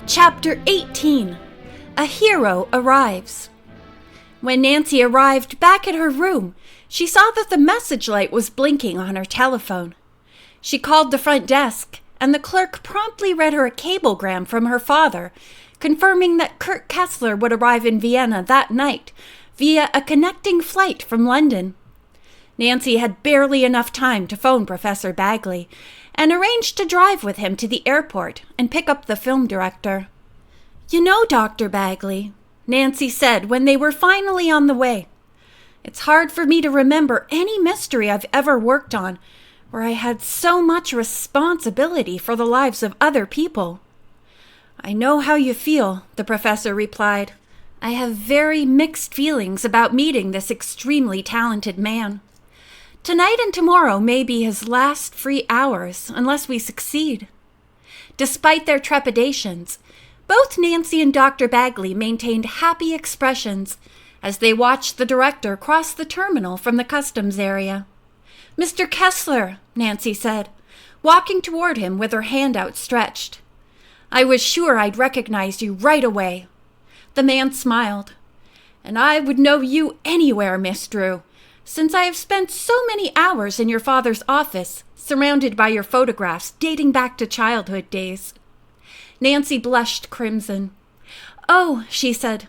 Chapter 18. A Hero Arrives. When Nancy arrived back at her room, she saw that the message light was blinking on her telephone. She called the front desk, and the clerk promptly read her a cablegram from her father, confirming that Kurt Kessler would arrive in Vienna that night via a connecting flight from London. Nancy had barely enough time to phone Professor Bagley and arranged to drive with him to the airport and pick up the film director. "You know, Dr. Bagley," Nancy said when they were finally on the way, "it's hard for me to remember any mystery I've ever worked on where I had so much responsibility for the lives of other people." "I know how you feel," the professor replied. "I have very mixed feelings about meeting this extremely talented man. Tonight and tomorrow may be his last free hours, unless we succeed." Despite their trepidations, both Nancy and Dr. Bagley maintained happy expressions as they watched the director cross the terminal from the customs area. "Mr. Kessler," Nancy said, walking toward him with her hand outstretched. "I was sure I'd recognize you right away." The man smiled. "And I would know you anywhere, Miss Drew, since I have spent so many hours in your father's office, surrounded by your photographs dating back to childhood days." Nancy blushed crimson. "Oh," she said,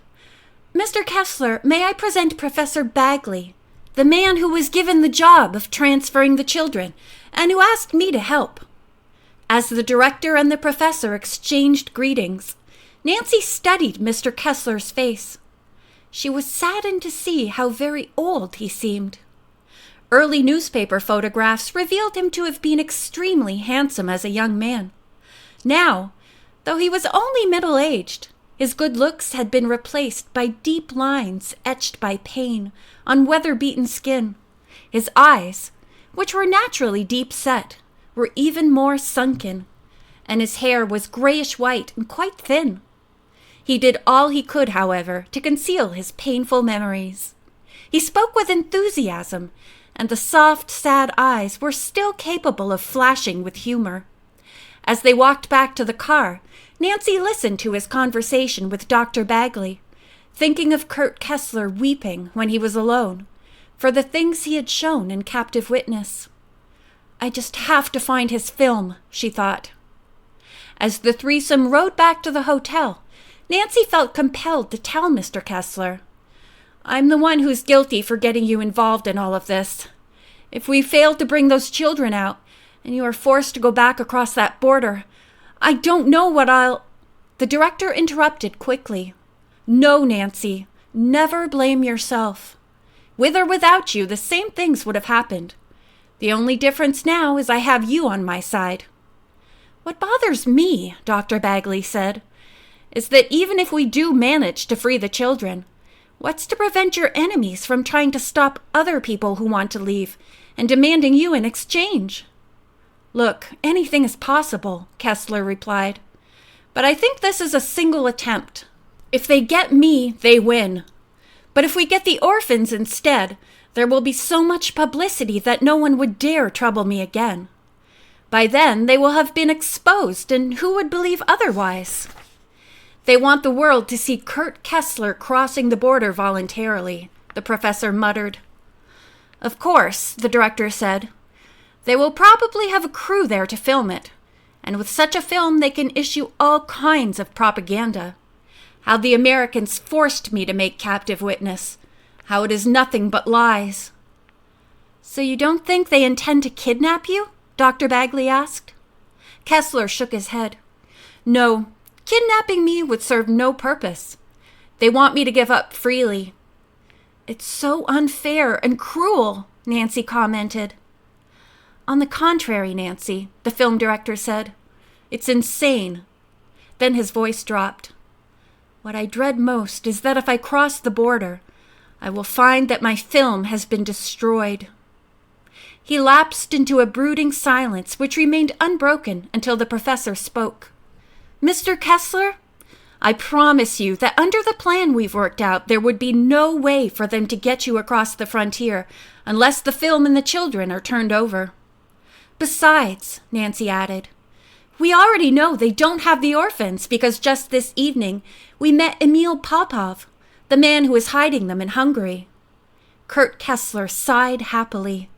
"Mr. Kessler, may I present Professor Bagley, the man who was given the job of transferring the children and who asked me to help." As the director and the professor exchanged greetings, Nancy studied Mr. Kessler's face. She was saddened to see how very old he seemed. Early newspaper photographs revealed him to have been extremely handsome as a young man. Now, though he was only middle-aged, his good looks had been replaced by deep lines etched by pain on weather-beaten skin. His eyes, which were naturally deep-set, were even more sunken, and his hair was grayish-white and quite thin. He did all he could, however, to conceal his painful memories. He spoke with enthusiasm, and the soft, sad eyes were still capable of flashing with humor. As they walked back to the car, Nancy listened to his conversation with Dr. Bagley, thinking of Kurt Kessler weeping when he was alone, for the things he had shown in Captive Witness. "I just have to find his film," she thought. As the threesome rode back to the hotel, Nancy felt compelled to tell Mr. Kessler, "I'm the one who's guilty for getting you involved in all of this. If we fail to bring those children out, and you are forced to go back across that border, I don't know what I'll—" The director interrupted quickly. "No, Nancy, never blame yourself. With or without you, the same things would have happened. The only difference now is I have you on my side." "What bothers me," Dr. Bagley said, "is that even if we do manage to free the children, what's to prevent your enemies from trying to stop other people who want to leave and demanding you in exchange?" "Look, anything is possible," Kessler replied. "But I think this is a single attempt. If they get me, they win. But if we get the orphans instead, there will be so much publicity that no one would dare trouble me again. By then, they will have been exposed, and who would believe otherwise? They want the world to see Kurt Kessler crossing the border voluntarily," the professor muttered. "Of course," the director said, "they will probably have a crew there to film it, and with such a film they can issue all kinds of propaganda. How the Americans forced me to make Captive Witness, how it is nothing but lies." "So you don't think they intend to kidnap you?" Dr. Bagley asked. Kessler shook his head. "No, kidnapping me would serve no purpose. They want me to give up freely." "It's so unfair and cruel," Nancy commented. "On the contrary, Nancy," the film director said, "it's insane." Then his voice dropped. "What I dread most is that if I cross the border, I will find that my film has been destroyed." He lapsed into a brooding silence which remained unbroken until the professor spoke. "Mr. Kessler, I promise you that under the plan we've worked out, there would be no way for them to get you across the frontier unless the film and the children are turned over. Besides," Nancy added, We already know they don't have the orphans because just this evening we met Emil Popov, the man who is hiding them in Hungary. Kurt Kessler sighed happily.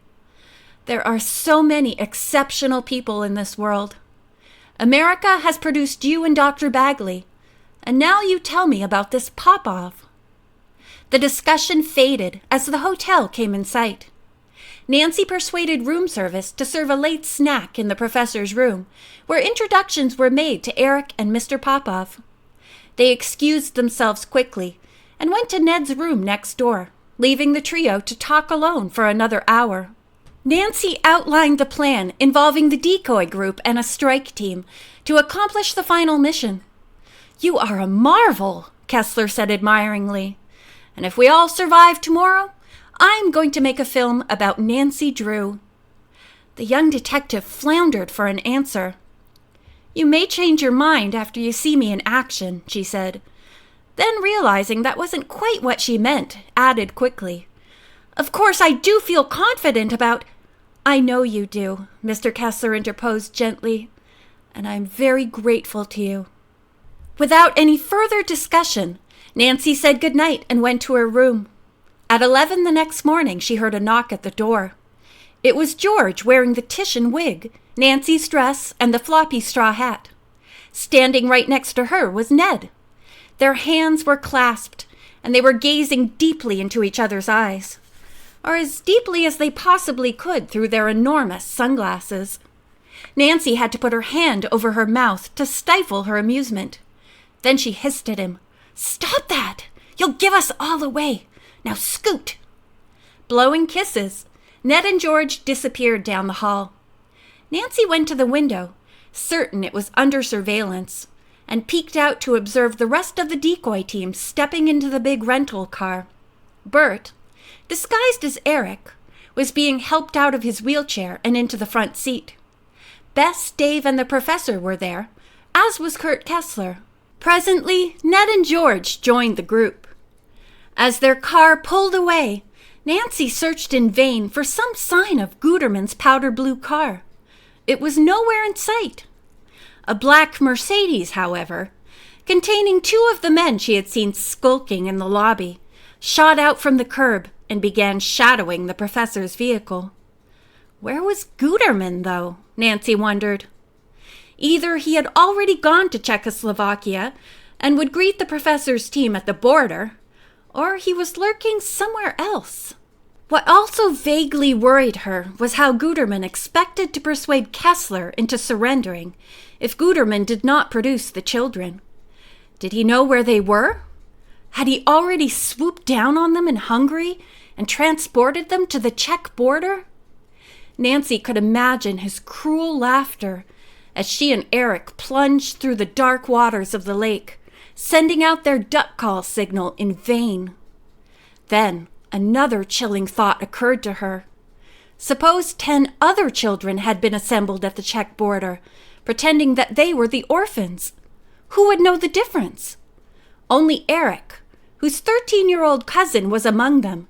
There are so many exceptional people in this world. America has produced you and Dr. Bagley, and now you tell me about this Popov. The discussion faded as the hotel came in sight. Nancy persuaded room service to serve a late snack in the professor's room, where introductions were made to Eric and Mr. Popov. They excused themselves quickly and went to Ned's room next door, leaving the trio to talk alone for another hour. Nancy outlined the plan involving the decoy group and a strike team to accomplish the final mission. "You are a marvel," Kessler said admiringly. "And if we all survive tomorrow, I'm going to make a film about Nancy Drew." The young detective floundered for an answer. "You may change your mind after you see me in action," she said. Then, realizing that wasn't quite what she meant, added quickly, "Of course, I do feel confident about—" "I know you do," Mr. Kessler interposed gently, "and I'm very grateful to you." Without any further discussion, Nancy said goodnight and went to her room. At 11 the next morning, she heard a knock at the door. It was George wearing the Titian wig, Nancy's dress, and the floppy straw hat. Standing right next to her was Ned. Their hands were clasped, and they were gazing deeply into each other's eyes, or as deeply as they possibly could through their enormous sunglasses. Nancy had to put her hand over her mouth to stifle her amusement. Then she hissed at him, "Stop that! You'll give us all away! Now scoot!" Blowing kisses, Ned and George disappeared down the hall. Nancy went to the window, certain it was under surveillance, and peeked out to observe the rest of the decoy team stepping into the big rental car. Bert, disguised as Eric, was being helped out of his wheelchair and into the front seat. Bess, Dave, and the professor were there, as was Kurt Kessler. Presently, Ned and George joined the group. As their car pulled away, Nancy searched in vain for some sign of Guterman's powder blue car. It was nowhere in sight. A black Mercedes, however, containing 2 of the men she had seen skulking in the lobby, shot out from the curb and began shadowing the professor's vehicle. Where was Guterman, though? Nancy wondered. Either he had already gone to Czechoslovakia and would greet the professor's team at the border, or he was lurking somewhere else. What also vaguely worried her was how Guterman expected to persuade Kessler into surrendering if Guterman did not produce the children. Did he know where they were? Had he already swooped down on them in Hungary and transported them to the Czech border? Nancy could imagine his cruel laughter as she and Eric plunged through the dark waters of the lake, sending out their duck call signal in vain. Then another chilling thought occurred to her. Suppose 10 other children had been assembled at the Czech border, pretending that they were the orphans. Who would know the difference? Only Eric, whose 13-year-old cousin was among them,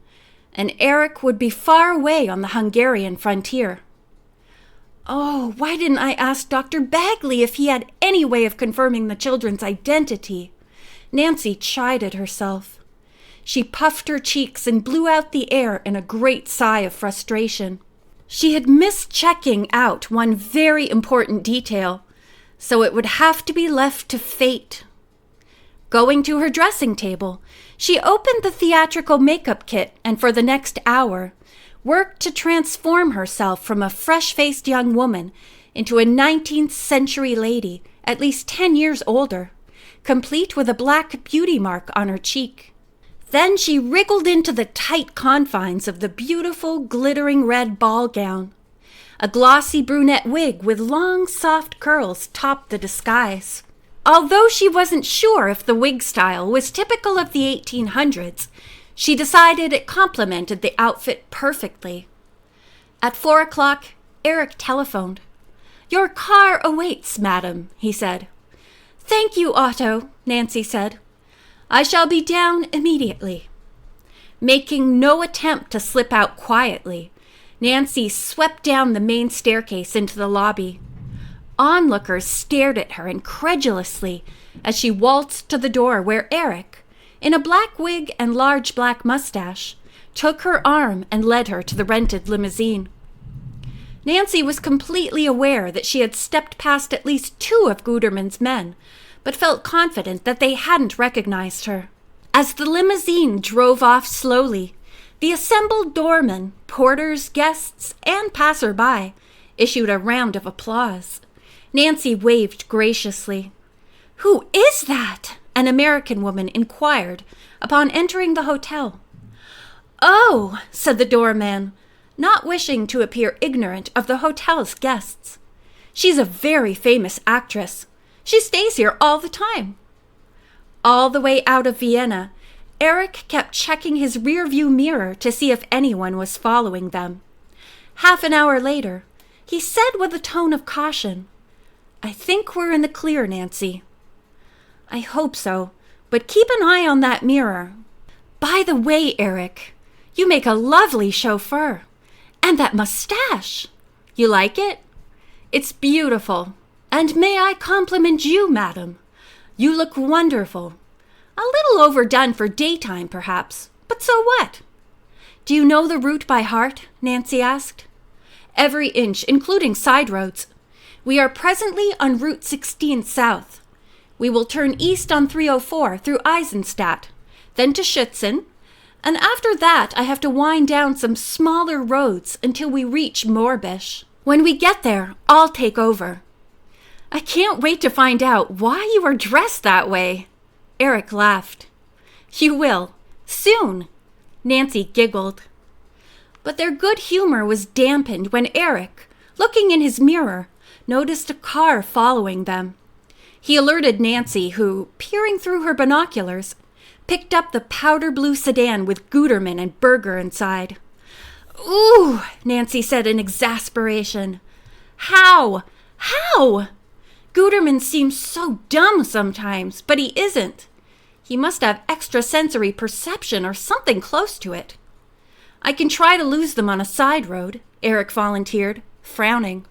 and Eric would be far away on the Hungarian frontier. Oh, why didn't I ask Dr. Bagley if he had any way of confirming the children's identity? Nancy chided herself. She puffed her cheeks and blew out the air in a great sigh of frustration. She had missed checking out one very important detail, so it would have to be left to fate. Going to her dressing table, she opened the theatrical makeup kit and for the next hour worked to transform herself from a fresh-faced young woman into a 19th century lady, at least 10 years older, complete with a black beauty mark on her cheek. Then she wriggled into the tight confines of the beautiful, glittering red ball gown. A glossy brunette wig with long, soft curls topped the disguise. Although she wasn't sure if the wig style was typical of the 1800s, she decided it complemented the outfit perfectly. At 4 o'clock, Eric telephoned. "Your car awaits, madam," he said. "Thank you, Otto," Nancy said. "I shall be down immediately." Making no attempt to slip out quietly, Nancy swept down the main staircase into the lobby. Onlookers stared at her incredulously as she waltzed to the door where Eric, in a black wig and large black mustache, took her arm and led her to the rented limousine. Nancy was completely aware that she had stepped past at least 2 of Guterman's men, but felt confident that they hadn't recognized her. As the limousine drove off slowly, the assembled doormen, porters, guests, and passerby issued a round of applause. Nancy waved graciously. "Who is that?" an American woman inquired upon entering the hotel. "Oh," said the doorman, not wishing to appear ignorant of the hotel's guests. "She's a very famous actress. She stays here all the time." All the way out of Vienna, Eric kept checking his rearview mirror to see if anyone was following them. Half an hour later, he said with a tone of caution, "I think we're in the clear, Nancy." "I hope so, but keep an eye on that mirror. By the way, Eric, you make a lovely chauffeur. And that mustache! You like it? It's beautiful. And may I compliment you, madam? You look wonderful. A little overdone for daytime, perhaps, but so what?" "Do you know the route by heart?" Nancy asked. "Every inch, including side roads. We are presently on Route 16 South. We will turn east on 304 through Eisenstadt, then to Schützen, and after that I have to wind down some smaller roads until we reach Moorbisch. When we get there, I'll take over." "I can't wait to find out why you are dressed that way." Eric laughed. "You will. Soon." Nancy giggled. But their good humor was dampened when Eric, looking in his mirror, noticed a car following them. He alerted Nancy, who, peering through her binoculars, picked up the powder blue sedan with Guterman and Berger inside. "Ooh," Nancy said in exasperation. How? Guterman seems so dumb sometimes, but he isn't. He must have extrasensory perception or something close to it." "I can try to lose them on a side road," Eric volunteered, frowning.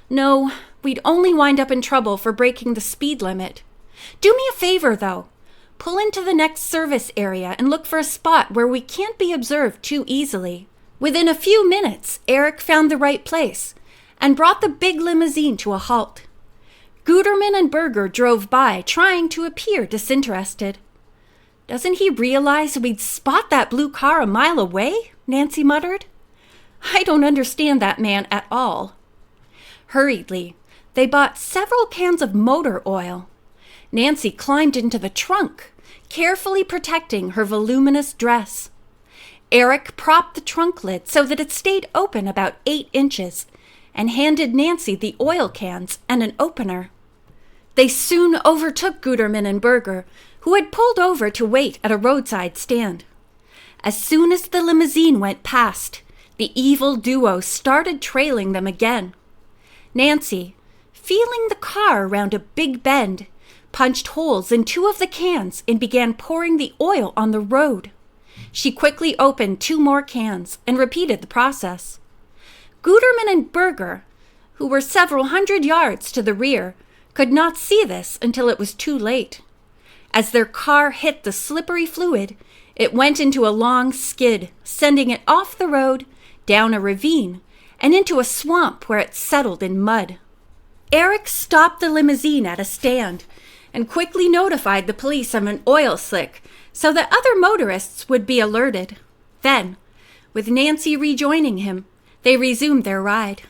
"No, we'd only wind up in trouble for breaking the speed limit. Do me a favor, though. Pull into the next service area and look for a spot where we can't be observed too easily." Within a few minutes, Eric found the right place and brought the big limousine to a halt. Guterman and Berger drove by, trying to appear disinterested. "Doesn't he realize we'd spot that blue car a mile away?" Nancy muttered. "I don't understand that man at all." Hurriedly, they bought several cans of motor oil. Nancy climbed into the trunk, carefully protecting her voluminous dress. Eric propped the trunk lid so that it stayed open about 8 inches and handed Nancy the oil cans and an opener. They soon overtook Guterman and Berger, who had pulled over to wait at a roadside stand. As soon as the limousine went past, the evil duo started trailing them again. Nancy, feeling the car around a big bend, punched holes in 2 of the cans and began pouring the oil on the road. She quickly opened 2 more cans and repeated the process. Guterman and Berger, who were several hundred yards to the rear, could not see this until it was too late. As their car hit the slippery fluid, it went into a long skid, sending it off the road, down a ravine, and into a swamp where it settled in mud. Eric stopped the limousine at a stand and quickly notified the police of an oil slick so that other motorists would be alerted. Then, with Nancy rejoining him, they resumed their ride.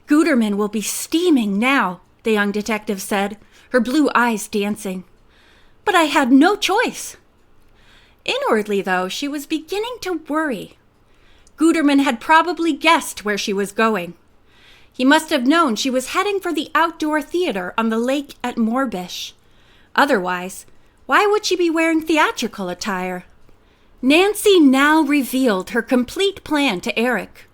"Guterman will be steaming now," the young detective said, her blue eyes dancing. "But I had no choice." Inwardly, though, she was beginning to worry. Guterman had probably guessed where she was going. He must have known she was heading for the outdoor theater on the lake at Moorbisch. Otherwise, why would she be wearing theatrical attire? Nancy now revealed her complete plan to Eric.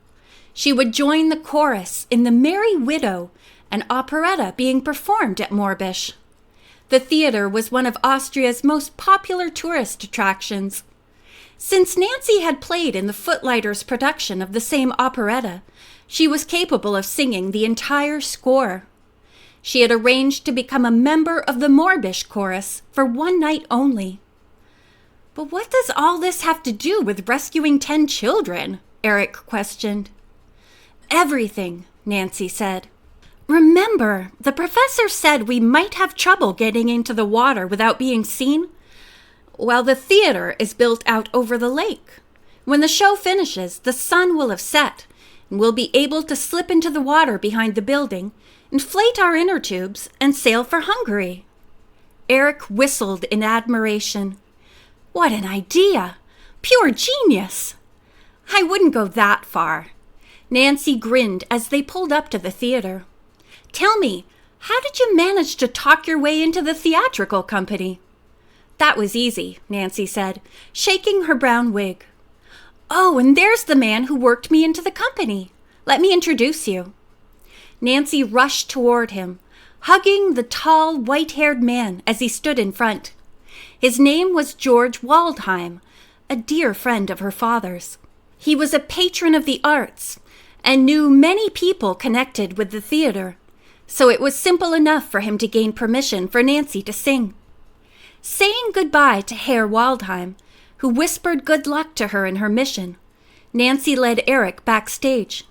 She would join the chorus in The Merry Widow, an operetta being performed at Moorbisch. The theater was one of Austria's most popular tourist attractions. Since Nancy had played in the Footlighters production of the same operetta, she was capable of singing the entire score. She had arranged to become a member of the Morbish chorus for one night only. "But what does all this have to do with rescuing 10 children?" Eric questioned. "Everything," Nancy said. "Remember, the professor said we might have trouble getting into the water without being seen? Well, the theater is built out over the lake. When the show finishes, the sun will have set, and we'll be able to slip into the water behind the building, inflate our inner tubes, and sail for Hungary." Eric whistled in admiration. "What an idea! Pure genius!" "I wouldn't go that far." Nancy grinned as they pulled up to the theater. "Tell me, how did you manage to talk your way into the theatrical company?" "That was easy," Nancy said, shaking her brown wig. "Oh, and there's the man who worked me into the company. Let me introduce you." Nancy rushed toward him, hugging the tall, white-haired man as he stood in front. His name was George Waldheim, a dear friend of her father's. He was a patron of the arts and knew many people connected with the theater, so it was simple enough for him to gain permission for Nancy to sing. Saying goodbye to Herr Waldheim, who whispered good luck to her in her mission, Nancy led Eric backstage.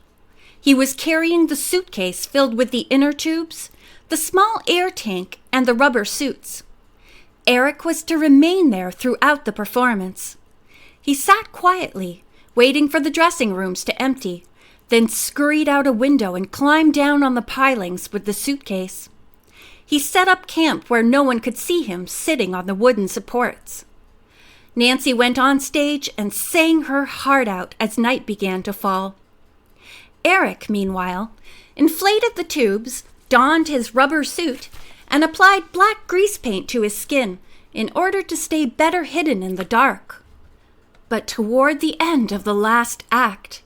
He was carrying the suitcase filled with the inner tubes, the small air tank, and the rubber suits. Eric was to remain there throughout the performance. He sat quietly, waiting for the dressing rooms to empty, then scurried out a window and climbed down on the pilings with the suitcase. He set up camp where no one could see him sitting on the wooden supports. Nancy went on stage and sang her heart out as night began to fall. Eric, meanwhile, inflated the tubes, donned his rubber suit, and applied black grease paint to his skin in order to stay better hidden in the dark. But toward the end of the last act,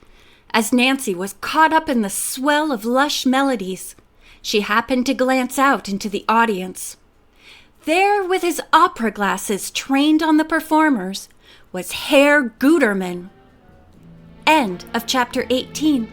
as Nancy was caught up in the swell of lush melodies, she happened to glance out into the audience. There, with his opera glasses trained on the performers, was Herr Gutermann. End of chapter 18.